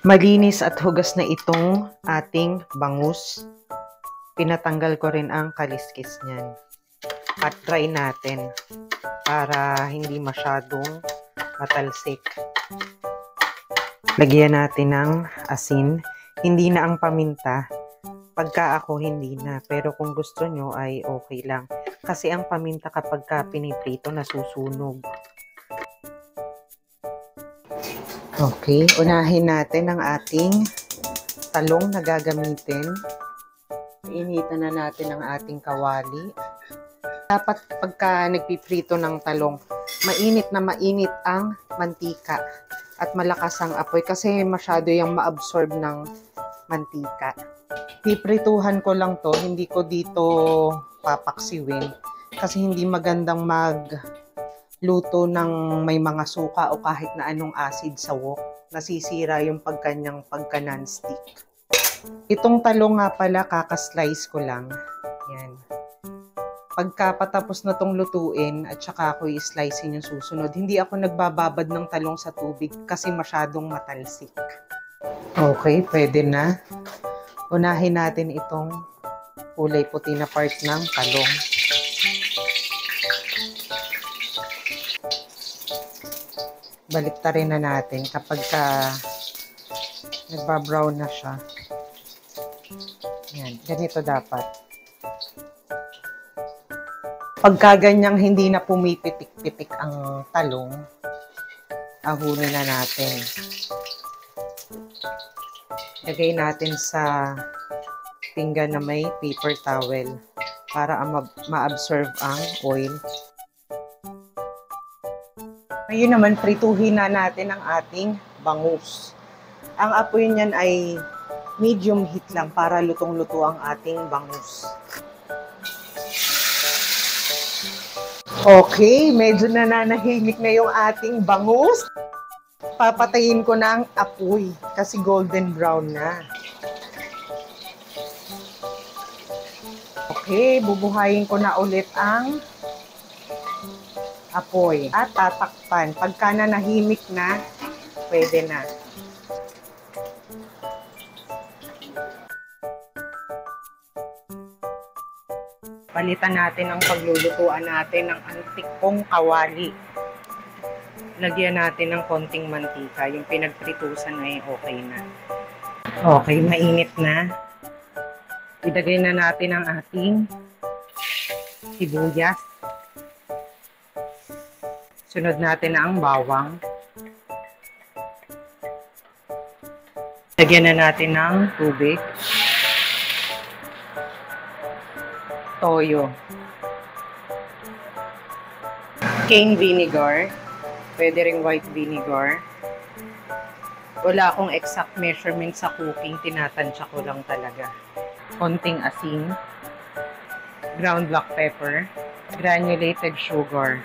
Malinis at hugas na itong ating bangus. Pinatanggal ko rin ang kaliskis niyan. At try natin para hindi masyadong matalsik. Lagyan natin ng asin. Hindi na ang paminta. Pagka ako hindi na. Pero kung gusto nyo ay okay lang. Kasi ang paminta kapag piniprito nasusunog. Okay, unahin natin ang ating talong na gagamitin. Initan na natin ang ating kawali. Dapat pagka nagpiprito ng talong, mainit na mainit ang mantika at malakas ang apoy kasi masyado yung ma-absorb ng mantika. Piprituhan ko lang to, hindi ko dito papaksiwin kasi hindi magandang luto ng may mga suka o kahit na anong acid sa wok. Nasisira yung pagkanyang pagka-non-stick. Itong talong nga pala, kakaslice ko lang. Yan. Pagka patapos na tong lutuin at saka ako i-slicein yung susunod, hindi ako nagbababad ng talong sa tubig kasi masyadong matalsik. Okay, pwede na. Unahin natin itong kulay puti na part ng talong. Baliktarin na natin kapag nagbabrown na siya. Yan, ganito dapat. Pagka ganyang hindi na pumipitik-pitik ang talong, ahunin na natin. Lagay natin sa pinggan na may paper towel para ma-absorb ang oil. Ngayon naman, prituhin na natin ang ating bangus. Ang apoy niyan ay medium heat lang para lutong-luto ang ating bangus. Okay, medyo nananahimik na yung ating bangus. Papatayin ko na ang apoy kasi golden brown na. Okay, bubuhayin ko na ulit ang apoy at tatakpan. Pagka nahimik na, pwede na. Palitan natin ang paglulutuan natin ng antik kong kawali. Lagyan natin ng konting mantika. Yung pinagpritusan ay okay na. Okay, mainit na. Ilagay na natin ang ating sibuyas. Sunod natin ang bawang. Lagyan na natin ng tubig. Toyo. Cane vinegar. Pwede ring white vinegar. Wala akong exact measurement sa cooking. Tinatansya ko lang talaga. Konting asin. Ground black pepper. Granulated sugar.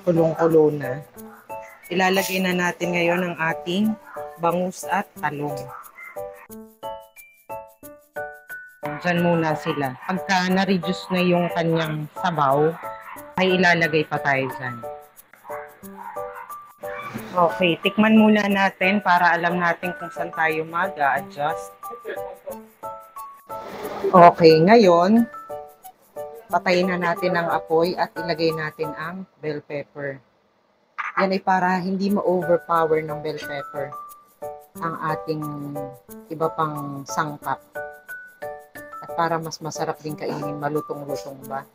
Kulong-kulo na. Ilalagay na natin ngayon ang ating bangus at talong. Diyan muna sila. Pagka na-reduce na yung kanyang sabaw, ay ilalagay pa tayo dyan. Okay, tikman muna natin para alam natin kung saan tayo mag-a-adjust. Okay, ngayon, patayin na natin ang apoy at ilagay natin ang bell pepper. Yan ay para hindi ma-overpower ng bell pepper ang ating iba pang sangkap. At para mas masarap din kainin, malutong-lutong ba?